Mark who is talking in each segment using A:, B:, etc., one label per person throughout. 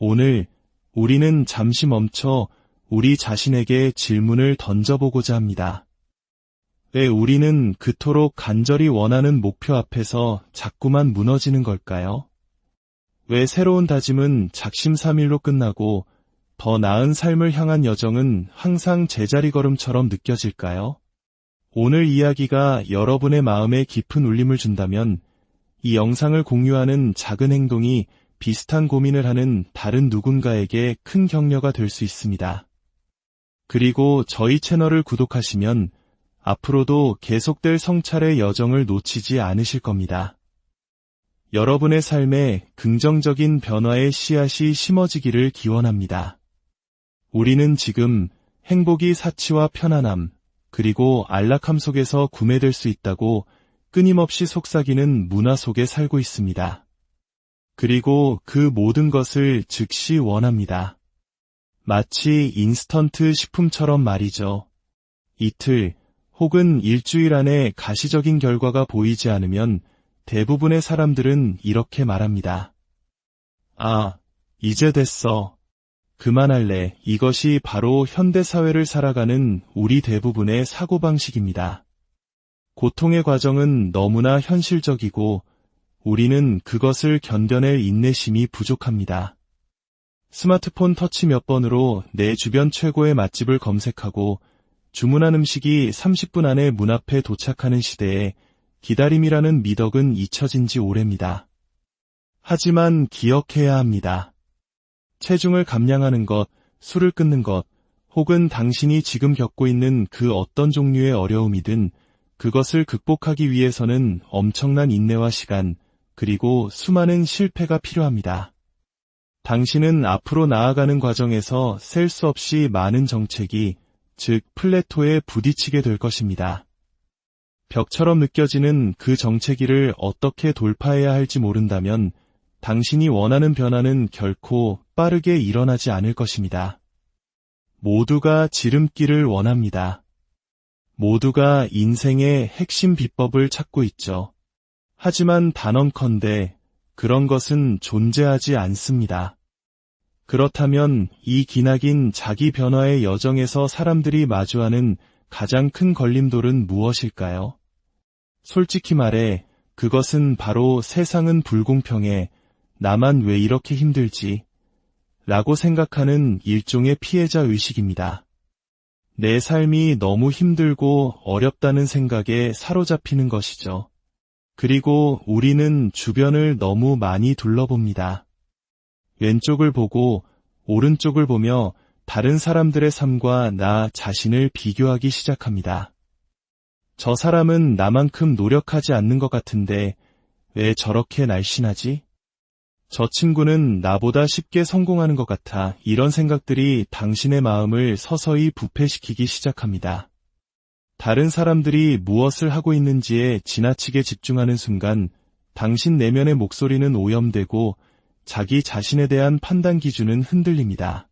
A: 오늘 우리는 잠시 멈춰 우리 자신에게 질문을 던져보고자 합니다. 왜 우리는 그토록 간절히 원하는 목표 앞에서 자꾸만 무너지는 걸까요? 왜 새로운 다짐은 작심삼일로 끝나고 더 나은 삶을 향한 여정은 항상 제자리 걸음처럼 느껴질까요? 오늘 이야기가 여러분의 마음에 깊은 울림을 준다면 이 영상을 공유하는 작은 행동이 비슷한 고민을 하는 다른 누군가에게 큰 격려가 될 수 있습니다. 그리고 저희 채널을 구독하시면 앞으로도 계속될 성찰의 여정을 놓치지 않으실 겁니다. 여러분의 삶에 긍정적인 변화의 씨앗이 심어지기를 기원합니다. 우리는 지금 행복이 사치와 편안함, 그리고 안락함 속에서 구매될 수 있다고 끊임없이 속삭이는 문화 속에 살고 있습니다. 그리고 그 모든 것을 즉시 원합니다. 마치 인스턴트 식품처럼 말이죠. 이틀 혹은 일주일 안에 가시적인 결과가 보이지 않으면 대부분의 사람들은 이렇게 말합니다. 아, 이제 됐어. 그만할래. 이것이 바로 현대사회를 살아가는 우리 대부분의 사고방식입니다. 고통의 과정은 너무나 현실적이고 우리는 그것을 견뎌낼 인내심이 부족합니다. 스마트폰 터치 몇 번으로 내 주변 최고의 맛집을 검색하고 주문한 음식이 30분 안에 문 앞에 도착하는 시대에 기다림이라는 미덕은 잊혀진 지 오래입니다. 하지만 기억해야 합니다. 체중을 감량하는 것, 술을 끊는 것, 혹은 당신이 지금 겪고 있는 그 어떤 종류의 어려움이든 그것을 극복하기 위해서는 엄청난 인내와 시간, 그리고 수많은 실패가 필요합니다. 당신은 앞으로 나아가는 과정에서 셀 수 없이 많은 정체기, 즉 플래토에 부딪히게 될 것입니다. 벽처럼 느껴지는 그 정체기를 어떻게 돌파해야 할지 모른다면 당신이 원하는 변화는 결코 빠르게 일어나지 않을 것입니다. 모두가 지름길을 원합니다. 모두가 인생의 핵심 비법을 찾고 있죠. 하지만 단언컨대 그런 것은 존재하지 않습니다. 그렇다면 이 기나긴 자기 변화의 여정에서 사람들이 마주하는 가장 큰 걸림돌은 무엇일까요? 솔직히 말해 그것은 바로 세상은 불공평해, 나만 왜 이렇게 힘들지? 라고 생각하는 일종의 피해자 의식입니다. 내 삶이 너무 힘들고 어렵다는 생각에 사로잡히는 것이죠. 그리고 우리는 주변을 너무 많이 둘러봅니다. 왼쪽을 보고 오른쪽을 보며 다른 사람들의 삶과 나 자신을 비교하기 시작합니다. 저 사람은 나만큼 노력하지 않는 것 같은데 왜 저렇게 날씬하지? 저 친구는 나보다 쉽게 성공하는 것 같아. 이런 생각들이 당신의 마음을 서서히 부패시키기 시작합니다. 다른 사람들이 무엇을 하고 있는지에 지나치게 집중하는 순간 당신 내면의 목소리는 오염되고 자기 자신에 대한 판단 기준은 흔들립니다.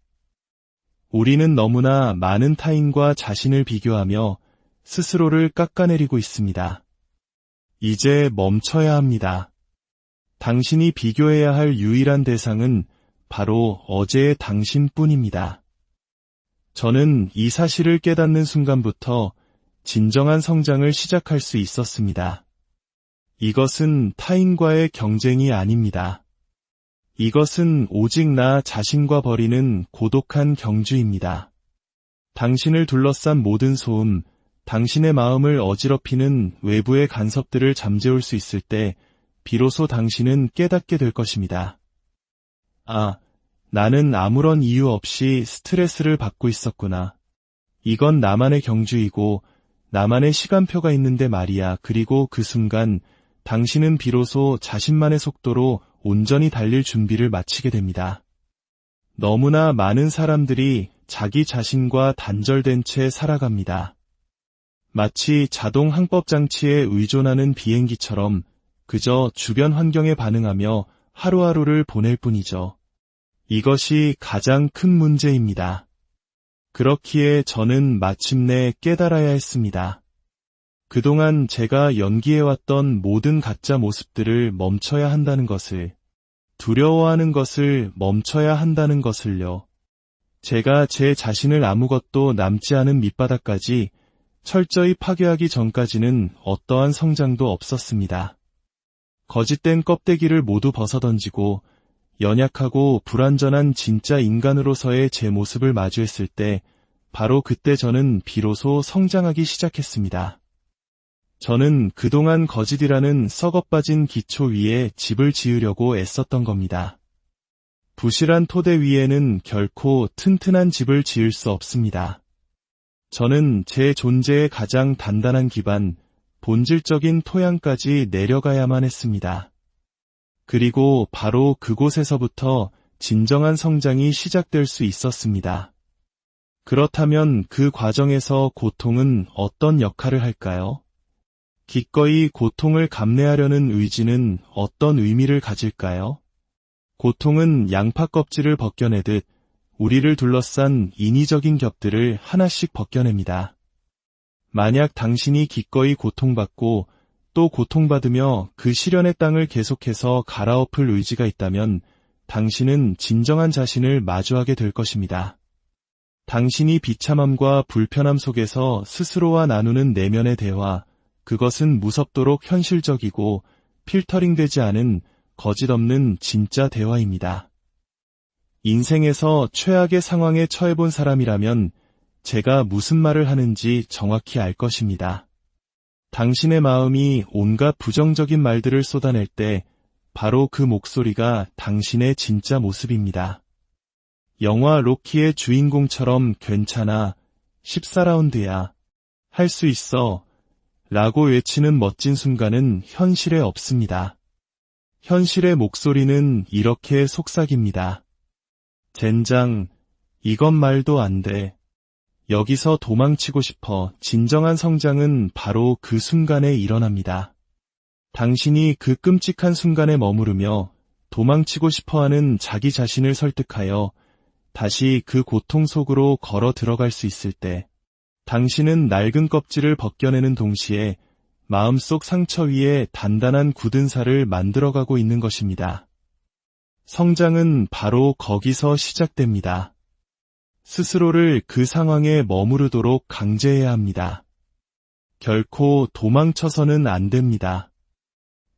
A: 우리는 너무나 많은 타인과 자신을 비교하며 스스로를 깎아내리고 있습니다. 이제 멈춰야 합니다. 당신이 비교해야 할 유일한 대상은 바로 어제의 당신뿐입니다. 저는 이 사실을 깨닫는 순간부터 진정한 성장을 시작할 수 있었습니다. 이것은 타인과의 경쟁이 아닙니다. 이것은 오직 나 자신과 벌이는 고독한 경주입니다. 당신을 둘러싼 모든 소음, 당신의 마음을 어지럽히는 외부의 간섭들을 잠재울 수 있을 때 비로소 당신은 깨닫게 될 것입니다. 아, 나는 아무런 이유 없이 스트레스를 받고 있었구나. 이건 나만의 경주이고 나만의 시간표가 있는데 말이야. 그리고 그 순간 당신은 비로소 자신만의 속도로 온전히 달릴 준비를 마치게 됩니다. 너무나 많은 사람들이 자기 자신과 단절된 채 살아갑니다. 마치 자동 항법장치에 의존하는 비행기처럼 그저 주변 환경에 반응하며 하루하루를 보낼 뿐이죠. 이것이 가장 큰 문제입니다. 그렇기에 저는 마침내 깨달아야 했습니다. 그동안 제가 연기해왔던 모든 가짜 모습들을 멈춰야 한다는 것을. 두려워하는 것을 멈춰야 한다는 것을요. 제가 제 자신을 아무것도 남지 않은 밑바닥까지 철저히 파괴하기 전까지는 어떠한 성장도 없었습니다. 거짓된 껍데기를 모두 벗어던지고 연약하고 불완전한 진짜 인간으로서의 제 모습을 마주했을 때 바로 그때 저는 비로소 성장하기 시작했습니다. 저는 그동안 거짓이라는 썩어빠진 기초 위에 집을 지으려고 애썼던 겁니다. 부실한 토대 위에는 결코 튼튼한 집을 지을 수 없습니다. 저는 제 존재의 가장 단단한 기반, 본질적인 토양까지 내려가야만 했습니다. 그리고 바로 그곳에서부터 진정한 성장이 시작될 수 있었습니다. 그렇다면 그 과정에서 고통은 어떤 역할을 할까요? 기꺼이 고통을 감내하려는 의지는 어떤 의미를 가질까요? 고통은 양파 껍질을 벗겨내듯 우리를 둘러싼 인위적인 겹들을 하나씩 벗겨냅니다. 만약 당신이 기꺼이 고통받고 또 고통받으며 그 시련의 땅을 계속해서 갈아엎을 의지가 있다면 당신은 진정한 자신을 마주하게 될 것입니다. 당신이 비참함과 불편함 속에서 스스로와 나누는 내면의 대화, 그것은 무섭도록 현실적이고 필터링되지 않은 거짓 없는 진짜 대화입니다. 인생에서 최악의 상황에 처해본 사람이라면 제가 무슨 말을 하는지 정확히 알 것입니다. 당신의 마음이 온갖 부정적인 말들을 쏟아낼 때 바로 그 목소리가 당신의 진짜 모습입니다. 영화 로키의 주인공처럼 괜찮아, 14라운드야, 할 수 있어, 라고 외치는 멋진 순간은 현실에 없습니다. 현실의 목소리는 이렇게 속삭입니다. 젠장, 이건 말도 안 돼. 여기서 도망치고 싶어. 진정한 성장은 바로 그 순간에 일어납니다. 당신이 그 끔찍한 순간에 머무르며 도망치고 싶어하는 자기 자신을 설득하여 다시 그 고통 속으로 걸어 들어갈 수 있을 때, 당신은 낡은 껍질을 벗겨내는 동시에 마음속 상처 위에 단단한 굳은 살을 만들어가고 있는 것입니다. 성장은 바로 거기서 시작됩니다. 스스로를 그 상황에 머무르도록 강제해야 합니다. 결코 도망쳐서는 안 됩니다.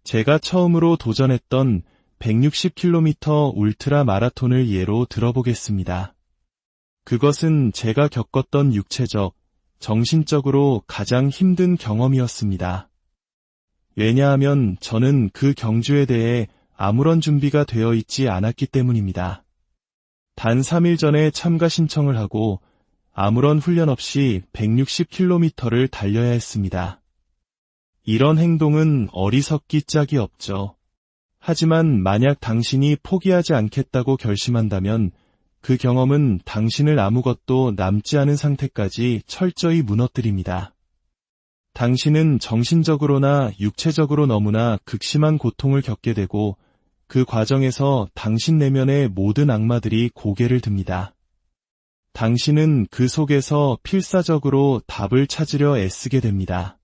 A: 제가 처음으로 도전했던 160km 울트라 마라톤을 예로 들어보겠습니다. 그것은 제가 겪었던 육체적, 정신적으로 가장 힘든 경험이었습니다. 왜냐하면 저는 그 경주에 대해 아무런 준비가 되어 있지 않았기 때문입니다. 단 3일 전에 참가 신청을 하고 아무런 훈련 없이 160km를 달려야 했습니다. 이런 행동은 어리석기 짝이 없죠. 하지만 만약 당신이 포기하지 않겠다고 결심한다면 그 경험은 당신을 아무것도 남지 않은 상태까지 철저히 무너뜨립니다. 당신은 정신적으로나 육체적으로 너무나 극심한 고통을 겪게 되고 그 과정에서 당신 내면의 모든 악마들이 고개를 듭니다. 당신은 그 속에서 필사적으로 답을 찾으려 애쓰게 됩니다.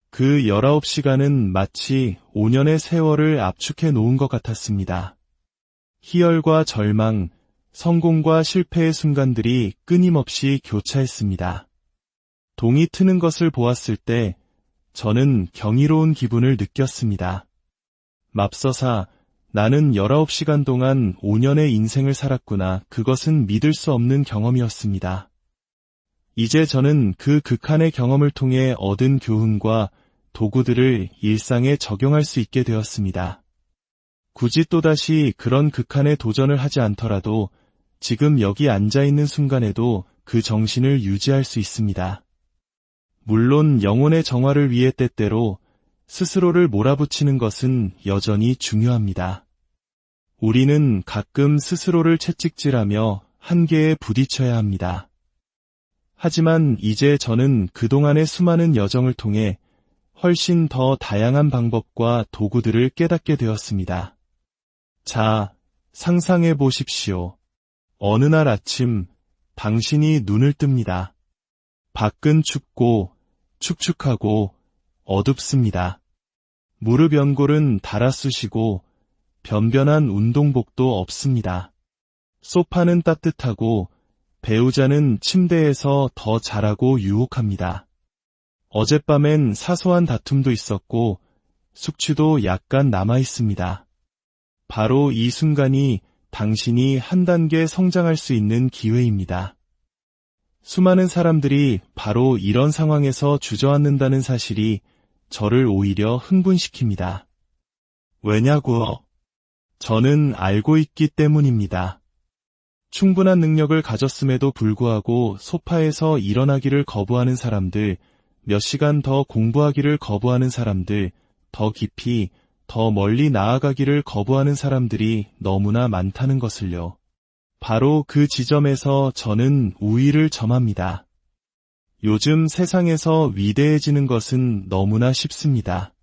A: 그 19시간은 마치 5년의 세월을 압축해 놓은 것 같았습니다. 희열과 절망, 성공과 실패의 순간들이 끊임없이 교차했습니다. 동이 트는 것을 보았을 때 저는 경이로운 기분을 느꼈습니다. 맙소사, 나는 19시간 동안 5년의 인생을 살았구나. 그것은 믿을 수 없는 경험이었습니다. 이제 저는 그 극한의 경험을 통해 얻은 교훈과 도구들을 일상에 적용할 수 있게 되었습니다. 굳이 또다시 그런 극한의 도전을 하지 않더라도 지금 여기 앉아있는 순간에도 그 정신을 유지할 수 있습니다. 물론 영혼의 정화를 위해 때때로 스스로를 몰아붙이는 것은 여전히 중요합니다. 우리는 가끔 스스로를 채찍질하며 한계에 부딪혀야 합니다. 하지만 이제 저는 그동안의 수많은 여정을 통해 훨씬 더 다양한 방법과 도구들을 깨닫게 되었습니다. 자, 상상해 보십시오. 어느 날 아침, 당신이 눈을 뜹니다. 밖은 춥고, 축축하고, 어둡습니다. 무릎 연골은 달아 쑤시고 변변한 운동복도 없습니다. 소파는 따뜻하고 배우자는 침대에서 더 잘하고 유혹합니다. 어젯밤엔 사소한 다툼도 있었고 숙취도 약간 남아 있습니다. 바로 이 순간이 당신이 한 단계 성장할 수 있는 기회입니다. 수많은 사람들이 바로 이런 상황에서 주저앉는다는 사실이 저를 오히려 흥분시킵니다. 왜냐고요? 저는 알고 있기 때문입니다. 충분한 능력을 가졌음에도 불구하고 소파에서 일어나기를 거부하는 사람들, 몇 시간 더 공부하기를 거부하는 사람들, 더 깊이, 더 멀리 나아가기를 거부하는 사람들이 너무나 많다는 것을요. 바로 그 지점에서 저는 우위를 점합니다. 요즘 세상에서 위대해지는 것은 너무나 쉽습니다.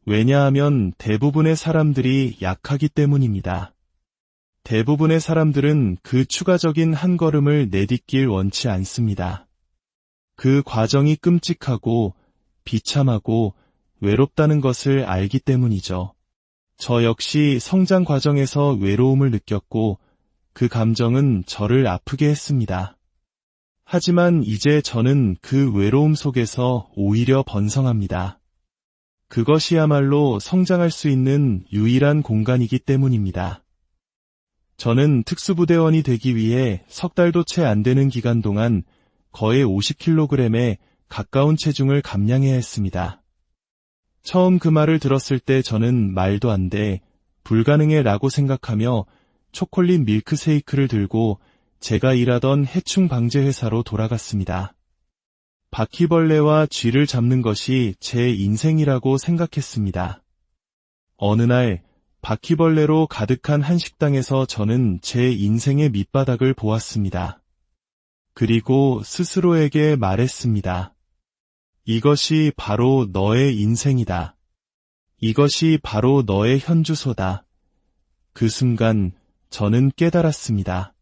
A: 왜냐하면 대부분의 사람들이 약하기 때문입니다. 대부분의 사람들은 그 추가적인 한 걸음을 내딛길 원치 않습니다. 그 과정이 끔찍하고 비참하고 외롭다는 것을 알기 때문이죠. 저 역시 성장 과정에서 외로움을 느꼈고 그 감정은 저를 아프게 했습니다. 하지만 이제 저는 그 외로움 속에서 오히려 번성합니다. 그것이야말로 성장할 수 있는 유일한 공간이기 때문입니다. 저는 특수부대원이 되기 위해 석 달도 채 안 되는 기간 동안 거의 50kg에 가까운 체중을 감량해야 했습니다. 처음 그 말을 들었을 때 저는 말도 안 돼, 불가능해 라고 생각하며 초콜릿 밀크쉐이크를 들고 제가 일하던 해충 방제 회사로 돌아갔습니다. 바퀴벌레와 쥐를 잡는 것이 제 인생이라고 생각했습니다. 어느 날 바퀴벌레로 가득한 한 식당에서 저는 제 인생의 밑바닥을 보았습니다. 그리고 스스로에게 말했습니다. 이것이 바로 너의 인생이다. 이것이 바로 너의 현주소다. 그 순간 저는 깨달았습니다.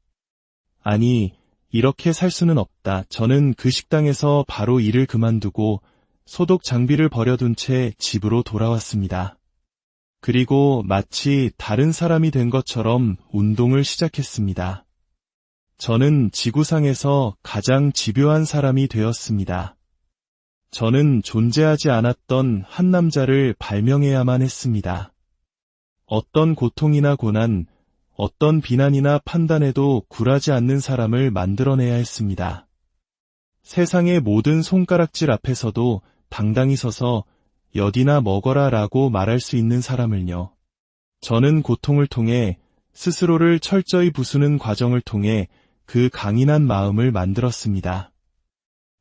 A: 아니, 이렇게 살 수는 없다. 저는 그 식당에서 바로 일을 그만두고 소독 장비를 버려둔 채 집으로 돌아왔습니다. 그리고 마치 다른 사람이 된 것처럼 운동을 시작했습니다. 저는 지구상에서 가장 집요한 사람이 되었습니다. 저는 존재하지 않았던 한 남자를 발명해야만 했습니다. 어떤 고통이나 고난, 어떤 비난이나 판단에도 굴하지 않는 사람을 만들어내야 했습니다. 세상의 모든 손가락질 앞에서도 당당히 서서 여디나 먹어라 라고 말할 수 있는 사람을요. 저는 고통을 통해 스스로를 철저히 부수는 과정을 통해 그 강인한 마음을 만들었습니다.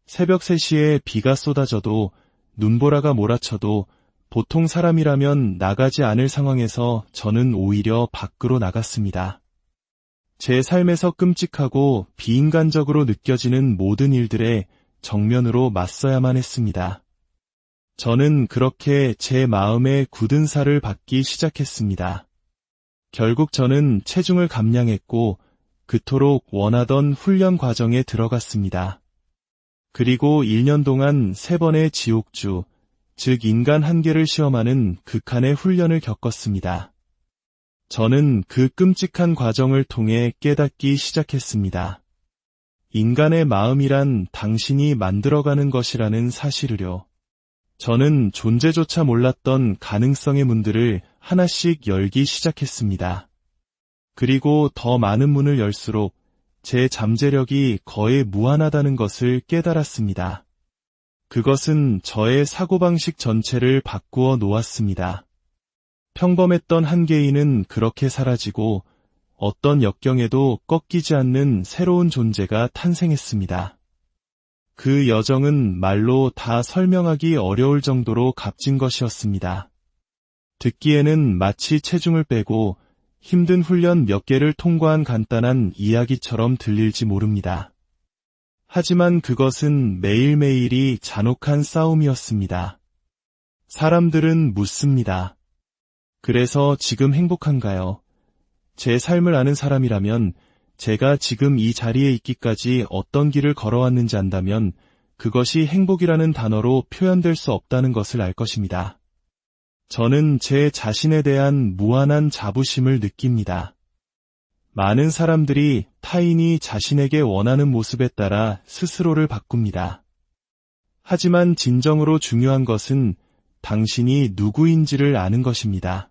A: 새벽 3시에 비가 쏟아져도 눈보라가 몰아쳐도 보통 사람이라면 나가지 않을 상황에서 저는 오히려 밖으로 나갔습니다. 제 삶에서 끔찍하고 비인간적으로 느껴지는 모든 일들에 정면으로 맞서야만 했습니다. 저는 그렇게 제 마음의 굳은 살을 받기 시작했습니다. 결국 저는 체중을 감량했고 그토록 원하던 훈련 과정에 들어갔습니다. 그리고 1년 동안 3번의 지옥주, 즉 인간 한계를 시험하는 극한의 훈련을 겪었습니다. 저는 그 끔찍한 과정을 통해 깨닫기 시작했습니다. 인간의 마음이란 당신이 만들어가는 것이라는 사실을요. 저는 존재조차 몰랐던 가능성의 문들을 하나씩 열기 시작했습니다. 그리고 더 많은 문을 열수록 제 잠재력이 거의 무한하다는 것을 깨달았습니다. 그것은 저의 사고방식 전체를 바꾸어 놓았습니다. 평범했던 한계인은 그렇게 사라지고 어떤 역경에도 꺾이지 않는 새로운 존재가 탄생했습니다. 그 여정은 말로 다 설명하기 어려울 정도로 값진 것이었습니다. 듣기에는 마치 체중을 빼고 힘든 훈련 몇 개를 통과한 간단한 이야기처럼 들릴지 모릅니다. 하지만 그것은 매일매일이 잔혹한 싸움이었습니다. 사람들은 묻습니다. 그래서 지금 행복한가요? 제 삶을 아는 사람이라면 제가 지금 이 자리에 있기까지 어떤 길을 걸어왔는지 안다면 그것이 행복이라는 단어로 표현될 수 없다는 것을 알 것입니다. 저는 제 자신에 대한 무한한 자부심을 느낍니다. 많은 사람들이 타인이 자신에게 원하는 모습에 따라 스스로를 바꿉니다. 하지만 진정으로 중요한 것은 당신이 누구인지를 아는 것입니다.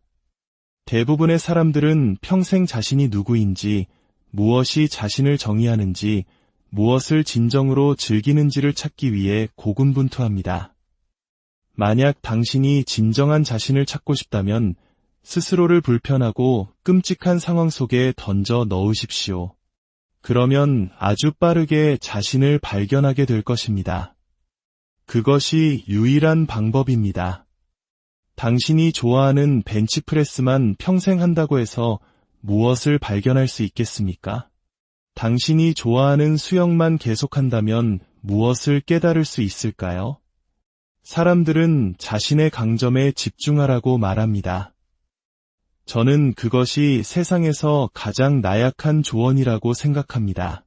A: 대부분의 사람들은 평생 자신이 누구인지, 무엇이 자신을 정의하는지, 무엇을 진정으로 즐기는지를 찾기 위해 고군분투합니다. 만약 당신이 진정한 자신을 찾고 싶다면 스스로를 불편하고 끔찍한 상황 속에 던져 넣으십시오. 그러면 아주 빠르게 자신을 발견하게 될 것입니다. 그것이 유일한 방법입니다. 당신이 좋아하는 벤치프레스만 평생 한다고 해서 무엇을 발견할 수 있겠습니까? 당신이 좋아하는 수영만 계속한다면 무엇을 깨달을 수 있을까요? 사람들은 자신의 강점에 집중하라고 말합니다. 저는 그것이 세상에서 가장 나약한 조언이라고 생각합니다.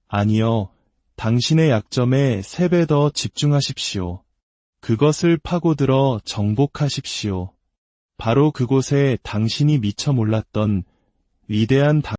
A: 아니요, 당신의 약점에 3배 더 집중하십시오. 그것을 파고들어 정복하십시오. 바로 그곳에 당신이 미처 몰랐던 위대한